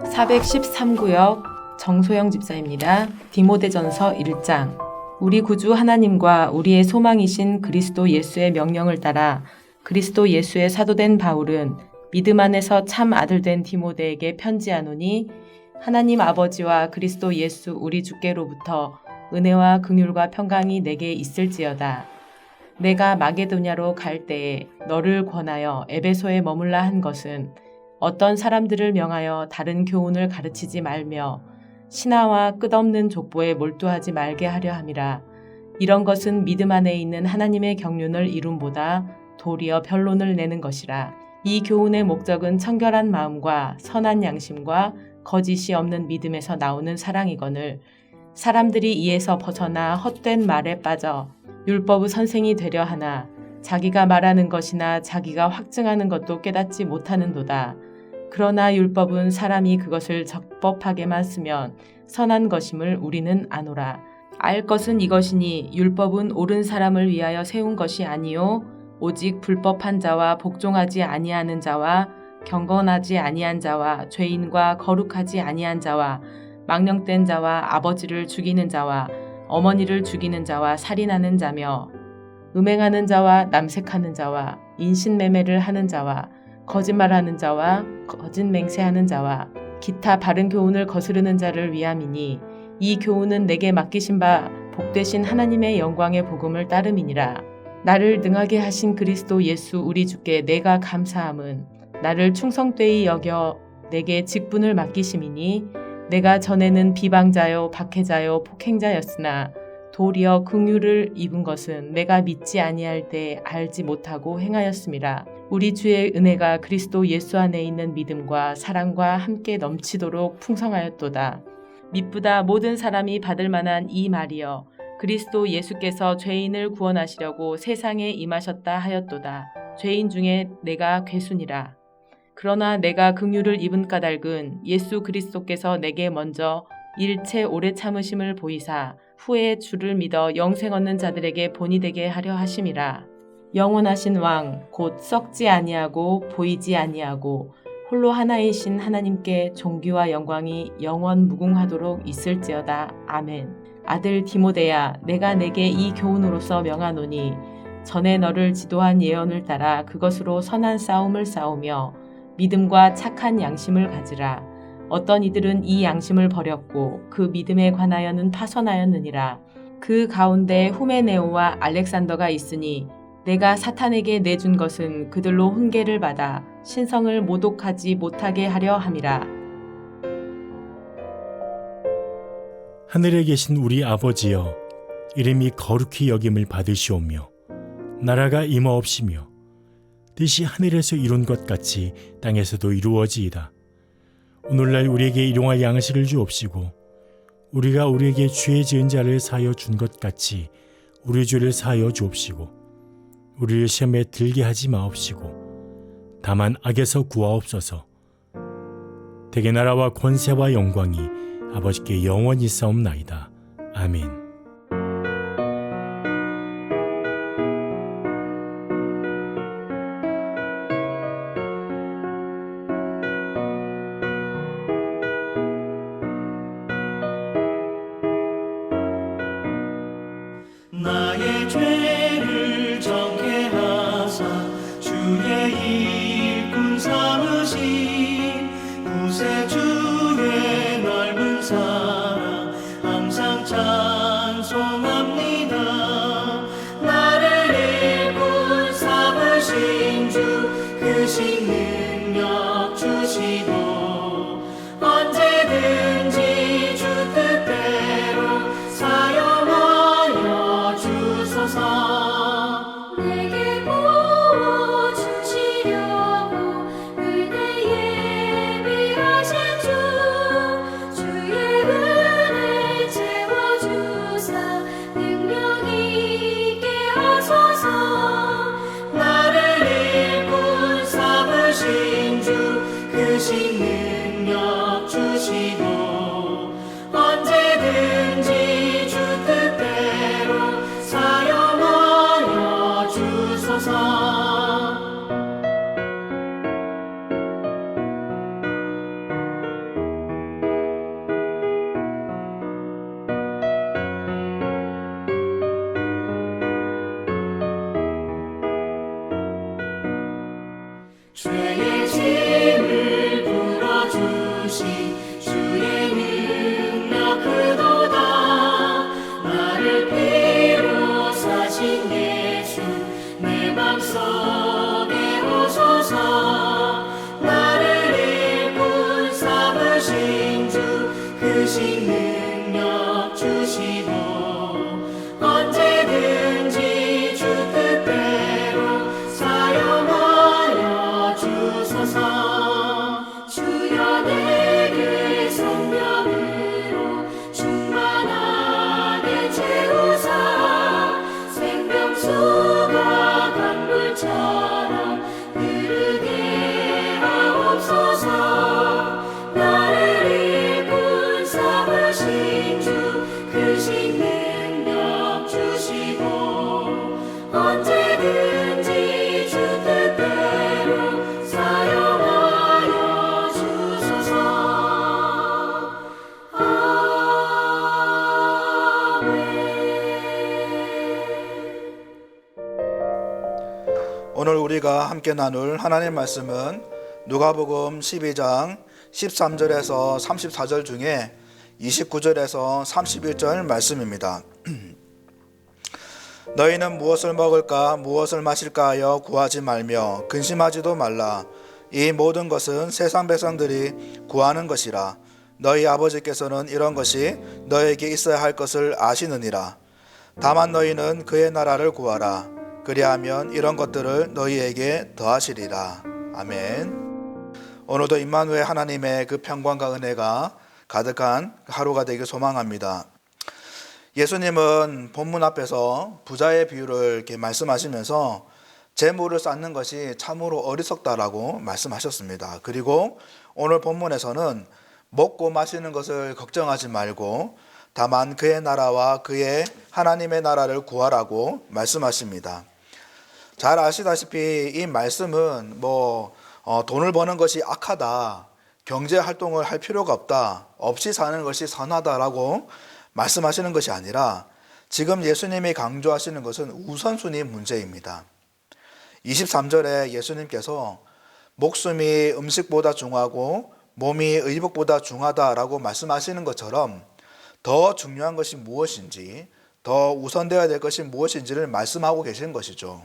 413구역 정소영 집사입니다. 디모데전서 1장. 우리 구주 하나님과 우리의 소망이신 그리스도 예수의 명령을 따라 그리스도 예수의 사도된 바울은 믿음 안에서 참 아들된 디모데에게 편지하노니, 하나님 아버지와 그리스도 예수 우리 주께로부터 은혜와 긍휼과 평강이 내게 있을지어다. 내가 마게도냐로 갈 때에 너를 권하여 에베소에 머물라 한 것은 어떤 사람들을 명하여 다른 교훈을 가르치지 말며 신하와 끝없는 족보에 몰두하지 말게 하려 함이라. 이런 것은 믿음 안에 있는 하나님의 경륜을 이룸보다 도리어 변론을 내는 것이라. 이 교훈의 목적은 청결한 마음과 선한 양심과 거짓이 없는 믿음에서 나오는 사랑이거늘, 사람들이 이에서 벗어나 헛된 말에 빠져 율법의 선생이 되려 하나 자기가 말하는 것이나 자기가 확증하는 것도 깨닫지 못하는도다. 그러나 율법은 사람이 그것을 적법하게만 쓰면 선한 것임을 우리는 아노라. 알 것은 이것이니 율법은 옳은 사람을 위하여 세운 것이 아니요 오직 불법한 자와 복종하지 아니하는 자와 경건하지 아니한 자와 죄인과 거룩하지 아니한 자와 망령된 자와 아버지를 죽이는 자와 어머니를 죽이는 자와 살인하는 자며 음행하는 자와 남색하는 자와 인신매매를 하는 자와 거짓말하는 자와 거짓 맹세하는 자와 기타 바른 교훈을 거스르는 자를 위함이니, 이 교훈은 내게 맡기신 바 복되신 하나님의 영광의 복음을 따름이니라. 나를 능하게 하신 그리스도 예수 우리 주께 내가 감사함은 나를 충성되이 여겨 내게 직분을 맡기심이니, 내가 전에는 비방자요 박해자요 폭행자였으나 도리어 긍휼을 입은 것은 내가 믿지 아니할 때 알지 못하고 행하였음이라. 우리 주의 은혜가 그리스도 예수 안에 있는 믿음과 사랑과 함께 넘치도록 풍성하였도다. 미쁘다 모든 사람이 받을 만한 이 말이여, 그리스도 예수께서 죄인을 구원하시려고 세상에 임하셨다 하였도다. 죄인 중에 내가 괴순이라. 그러나 내가 긍휼을 입은 까닭은 예수 그리스도께서 내게 먼저 일체 오래 참으심을 보이사 후에 주를 믿어 영생 얻는 자들에게 본이 되게 하려 하심이라. 영원하신 왕 곧 썩지 아니하고 보이지 아니하고 홀로 하나이신 하나님께 존귀와 영광이 영원 무궁하도록 있을지어다. 아멘. 아들 디모데야, 내가 내게 이 교훈으로서 명하노니, 전에 너를 지도한 예언을 따라 그것으로 선한 싸움을 싸우며 믿음과 착한 양심을 가지라. 어떤 이들은 이 양심을 버렸고 그 믿음에 관하여는 파선하였느니라. 그 가운데 후메네오와 알렉산더가 있으니 내가 사탄에게 내준 것은 그들로 훈계를 받아 신성을 모독하지 못하게 하려 함이라. 하늘에 계신 우리 아버지여, 이름이 거룩히 여김을 받으시오며 나라가 임하옵시며 뜻이 하늘에서 이룬 것 같이 땅에서도 이루어지이다. 오늘날 우리에게 일용할 양식을 주옵시고 우리가 우리에게 죄 지은 자를 사하여 준 것 같이 우리 죄를 사하여 주옵시고 우리를 시험에 들게 하지 마옵시고 다만 악에서 구하옵소서. 대개 나라와 권세와 영광이 아버지께 영원히 싸움나이다. 아멘. 나의 죄를 정케 하사 주의 일꾼 삼으신 구세주의 넓은 사랑 항상 찬양하리. 크신 능력 주시고 언제든지 주 뜻대로 사용하여 주소서. 주여 내게 성령으로 충만하게 채우사 생명수가 강물처럼 흐르게 하옵소서. 나를 일꾼 삼으신 주 크신 능력 주시고 언제든지 주 뜻대로 사용하여 주소서. 오늘 우리가 함께 나눌 하나님 말씀은 누가복음 12장 13절에서 34절 중에 29절에서 31절 말씀입니다. 너희는 무엇을 먹을까 무엇을 마실까 하여 구하지 말며 근심하지도 말라. 이 모든 것은 세상 백성들이 구하는 것이라. 너희 아버지께서는 이런 것이 너에게 있어야 할 것을 아시느니라. 다만 너희는 그의 나라를 구하라. 그리하면 이런 것들을 너희에게 더하시리라. 아멘. 오늘도 임마누엘 하나님의 그 평강과 은혜가 가득한 하루가 되길 소망합니다. 예수님은 본문 앞에서 부자의 비유를 이렇게 말씀하시면서 재물을 쌓는 것이 참으로 어리석다라고 말씀하셨습니다. 그리고 오늘 본문에서는 먹고 마시는 것을 걱정하지 말고 다만 그의 나라와 그의 하나님의 나라를 구하라고 말씀하십니다. 잘 아시다시피 이 말씀은 돈을 버는 것이 악하다, 경제 활동을 할 필요가 없다, 없이 사는 것이 선하다라고 말씀하시는 것이 아니라 지금 예수님이 강조하시는 것은 우선순위 문제입니다. 23절에 예수님께서 목숨이 음식보다 중하고 몸이 의복보다 중하다라고 말씀하시는 것처럼 더 중요한 것이 무엇인지, 더 우선되어야 될 것이 무엇인지를 말씀하고 계시는 것이죠.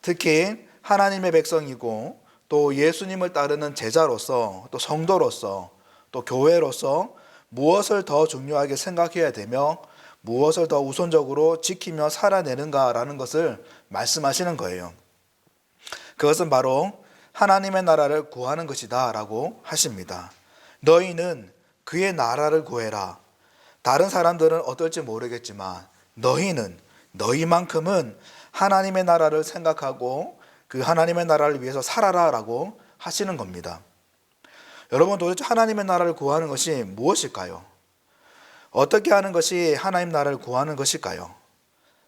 특히 하나님의 백성이고 또 예수님을 따르는 제자로서 또 성도로서 또 교회로서 무엇을 더 중요하게 생각해야 되며 무엇을 더 우선적으로 지키며 살아내는가라는 것을 말씀하시는 거예요. 그것은 바로 하나님의 나라를 구하는 것이다 라고 하십니다. 너희는 그의 나라를 구해라. 다른 사람들은 어떨지 모르겠지만 너희만큼은 하나님의 나라를 생각하고 그 하나님의 나라를 위해서 살아라 라고 하시는 겁니다. 여러분, 도대체 하나님의 나라를 구하는 것이 무엇일까요? 어떻게 하는 것이 하나님 나라를 구하는 것일까요?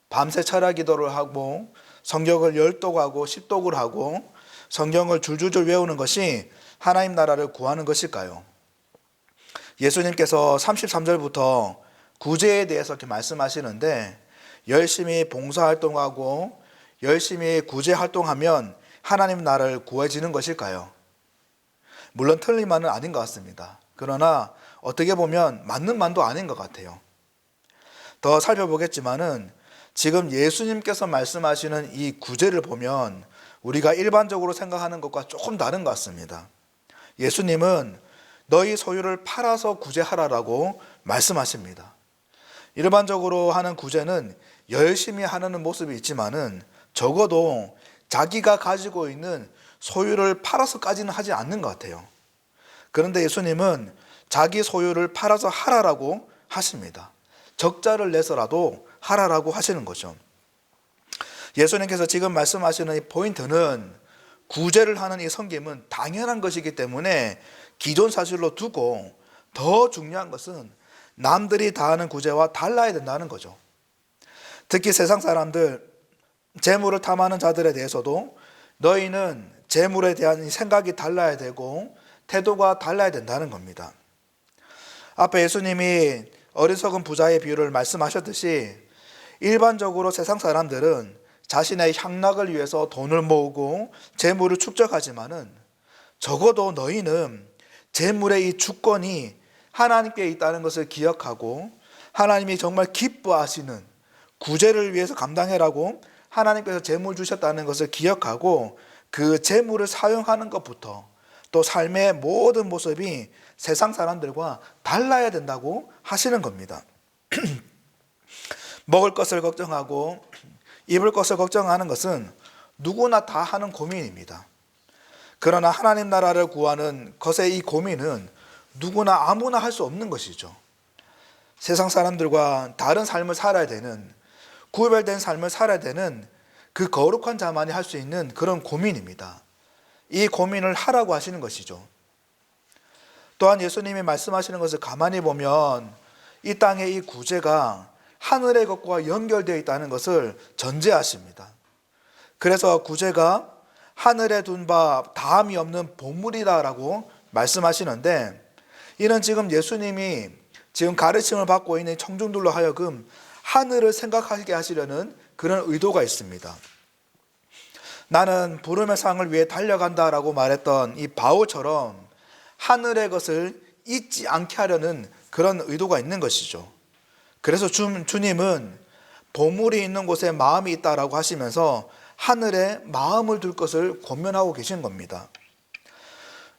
밤새 철야 기도를 하고 성경을 10독하고 10독을 하고 성경을 줄줄줄 외우는 것이 하나님 나라를 구하는 것일까요? 예수님께서 33절부터 구제에 대해서 이렇게 말씀하시는데 열심히 봉사활동하고 열심히 구제활동하면 하나님 나라를 구해지는 것일까요? 물론 틀린 말은 아닌 것 같습니다. 그러나 어떻게 보면 맞는 말도 아닌 것 같아요. 더 살펴보겠지만은 지금 예수님께서 말씀하시는 이 구제를 보면 우리가 일반적으로 생각하는 것과 조금 다른 것 같습니다. 예수님은 너희 소유를 팔아서 구제하라라고 말씀하십니다. 일반적으로 하는 구제는 열심히 하는 모습이 있지만은 적어도 자기가 가지고 있는 소유를 팔아서까지는 하지 않는 것 같아요. 그런데 예수님은 자기 소유를 팔아서 하라라고 하십니다. 적자를 내서라도 하라라고 하시는 거죠. 예수님께서 지금 말씀하시는 이 포인트는 구제를 하는 이 섬김은 당연한 것이기 때문에 기존 사실로 두고 더 중요한 것은 남들이 다 하는 구제와 달라야 된다는 거죠. 특히 세상 사람들, 재물을 탐하는 자들에 대해서도 너희는 재물에 대한 생각이 달라야 되고 태도가 달라야 된다는 겁니다. 앞에 예수님이 어리석은 부자의 비유를 말씀하셨듯이 일반적으로 세상 사람들은 자신의 향락을 위해서 돈을 모으고 재물을 축적하지만은 적어도 너희는 재물의 이 주권이 하나님께 있다는 것을 기억하고 하나님이 정말 기뻐하시는 구제를 위해서 감당해라고 하나님께서 재물 주셨다는 것을 기억하고 그 재물을 사용하는 것부터 또 삶의 모든 모습이 세상 사람들과 달라야 된다고 하시는 겁니다. 먹을 것을 걱정하고 입을 것을 걱정하는 것은 누구나 다 하는 고민입니다. 그러나 하나님 나라를 구하는 것의 이 고민은 누구나 아무나 할 수 없는 것이죠. 세상 사람들과 다른 삶을 살아야 되는, 구별된 삶을 살아야 되는 그 거룩한 자만이 할 수 있는 그런 고민입니다. 이 고민을 하라고 하시는 것이죠. 또한 예수님이 말씀하시는 것을 가만히 보면 이 땅의 이 구제가 하늘의 것과 연결되어 있다는 것을 전제하십니다. 그래서 구제가 하늘에 둔 바 다함이 없는 보물이다라고 말씀하시는데, 이는 지금 예수님이 지금 가르침을 받고 있는 청중들로 하여금 하늘을 생각하게 하시려는 그런 의도가 있습니다. 나는 부름의 상을 위해 달려간다라고 말했던 이 바울처럼 하늘의 것을 잊지 않게 하려는 그런 의도가 있는 것이죠. 그래서 주님은 보물이 있는 곳에 마음이 있다라고 하시면서 하늘에 마음을 둘 것을 권면하고 계신 겁니다.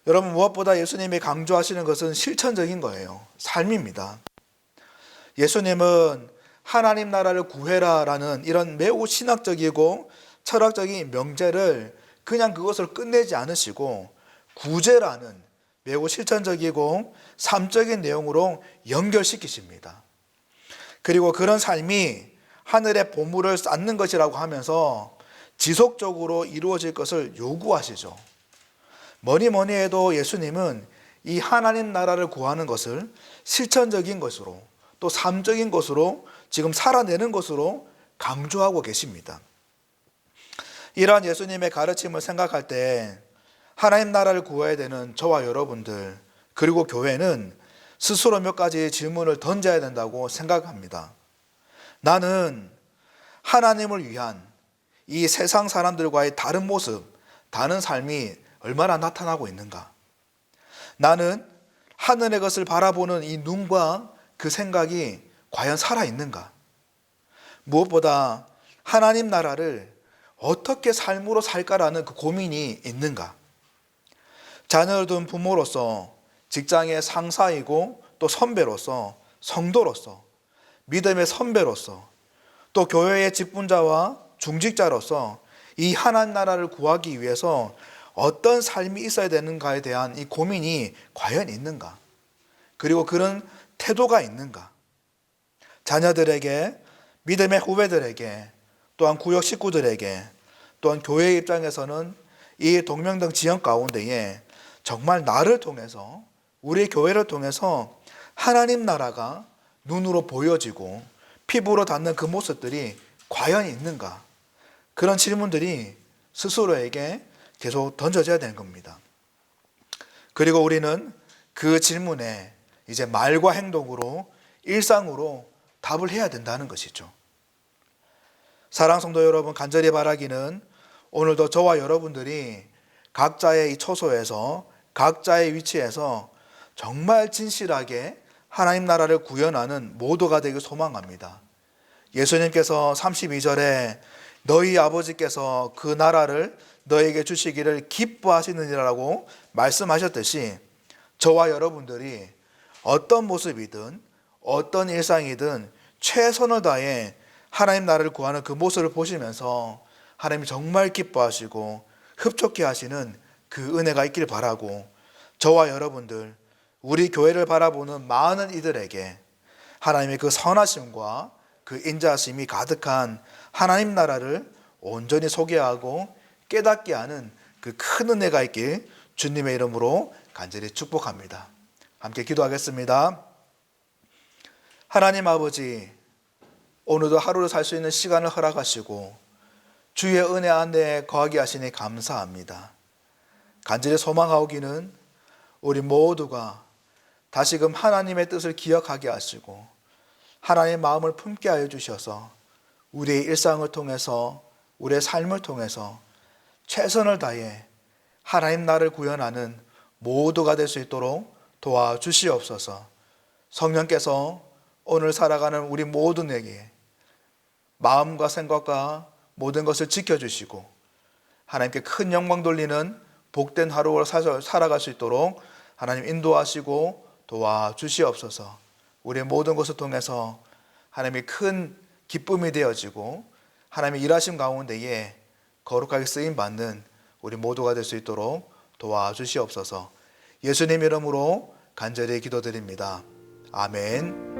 여러분, 무엇보다 예수님이 강조하시는 것은 실천적인 거예요. 삶입니다. 예수님은 하나님 나라를 구해라라는 이런 매우 신학적이고 철학적인 명제를 그냥 그것을 끝내지 않으시고 구제라는 매우 실천적이고 삶적인 내용으로 연결시키십니다. 그리고 그런 삶이 하늘의 보물을 쌓는 것이라고 하면서 지속적으로 이루어질 것을 요구하시죠. 뭐니 해도 예수님은 이 하나님 나라를 구하는 것을 실천적인 것으로, 또 삶적인 것으로, 지금 살아내는 것으로 강조하고 계십니다. 이러한 예수님의 가르침을 생각할 때 하나님 나라를 구해야 되는 저와 여러분들, 그리고 교회는 스스로 몇 가지 질문을 던져야 된다고 생각합니다. 나는 하나님을 위한 이 세상 사람들과의 다른 모습, 다른 삶이 얼마나 나타나고 있는가? 나는 하늘의 것을 바라보는 이 눈과 그 생각이 과연 살아있는가? 무엇보다 하나님 나라를 어떻게 삶으로 살까라는 그 고민이 있는가? 자녀를 둔 부모로서, 직장의 상사이고 또 선배로서, 성도로서, 믿음의 선배로서, 또 교회의 직분자와 중직자로서 이 하나님 나라를 구하기 위해서 어떤 삶이 있어야 되는가에 대한 이 고민이 과연 있는가? 그리고 그런 태도가 있는가? 자녀들에게, 믿음의 후배들에게, 또한 구역 식구들에게, 또한 교회의 입장에서는 이 동명등 지역 가운데에 정말 나를 통해서, 우리 교회를 통해서 하나님 나라가 눈으로 보여지고 피부로 닿는 그 모습들이 과연 있는가? 그런 질문들이 스스로에게 계속 던져져야 되는 겁니다. 그리고 우리는 그 질문에 이제 말과 행동으로, 일상으로 답을 해야 된다는 것이죠. 사랑 성도 여러분, 간절히 바라기는 오늘도 저와 여러분들이 각자의 이 처소에서, 각자의 위치에서 정말 진실하게 하나님 나라를 구현하는 모두가 되길 소망합니다. 예수님께서 32절에 너희 아버지께서 그 나라를 너에게 주시기를 기뻐하시느니라고 말씀하셨듯이 저와 여러분들이 어떤 모습이든 어떤 일상이든 최선을 다해 하나님 나라를 구하는 그 모습을 보시면서 하나님이 정말 기뻐하시고 흡족해 하시는 그 은혜가 있길 바라고, 저와 여러분들, 우리 교회를 바라보는 많은 이들에게 하나님의 그 선하심과 그 인자하심이 가득한 하나님 나라를 온전히 소개하고 깨닫게 하는 그 큰 은혜가 있길 주님의 이름으로 간절히 축복합니다. 함께 기도하겠습니다. 하나님 아버지, 오늘도 하루를 살 수 있는 시간을 허락하시고 주의 은혜 안에 거하게 하시니 감사합니다. 간절히 소망하오기는 우리 모두가 다시금 하나님의 뜻을 기억하게 하시고 하나님의 마음을 품게 하여 주셔서 우리의 일상을 통해서, 우리의 삶을 통해서 최선을 다해 하나님 나라를 구현하는 모두가 될 수 있도록 도와주시옵소서. 성령께서 오늘 살아가는 우리 모두에게 마음과 생각과 모든 것을 지켜주시고 하나님께 큰 영광 돌리는 복된 하루를 살아갈 수 있도록 하나님 인도하시고 도와주시옵소서. 우리의 모든 것을 통해서 하나님이 큰 기쁨이 되어지고 하나님의 일하심 가운데에 거룩하게 쓰임 받는 우리 모두가 될 수 있도록 도와주시옵소서. 예수님 이름으로 간절히 기도드립니다. 아멘.